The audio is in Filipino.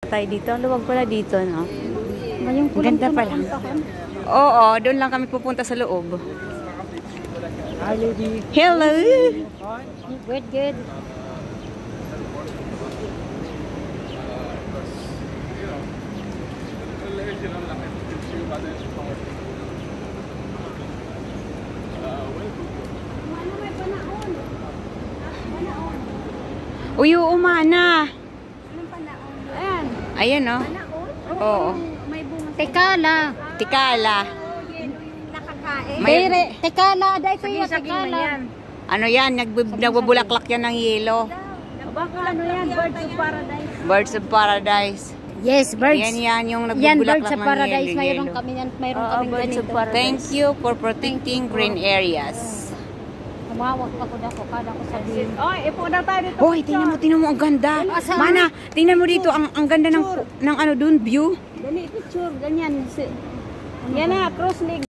Tayo dito. Ang luwag pala dito, no? Ngayon ko Ganda pala. Oo, doon lang kami pupunta sa loob. Hi, lady. Hello! Good, good. Uy, umana. Anong panaon? Ayan. Ayan, no? Panaon? Oo. May bunga. Tekala. Tikala. Yelo yung nakakain. Tere, tekala. Dahil ko yung tekala. Ano yan? Nagbubulaklak yan ng yelo. Baka ano yan? Birds of Paradise. Birds of Paradise. Yes, birds. Yan yung Yan, nagbubulaklak birds sa ng paradise. yelo. Mayroon kami yan. Mayroon kami ganito. Thank you for protecting green areas. Tumawag pa ko na ko. Kala ko sabihin. Oy, ipo na tayo dito. Hoy, tingnan mo ang ganda. Mana, tingnan mo dito ang ganda ng ano dun, view. Dali, picture. Ganyan. Yan na, cross leg.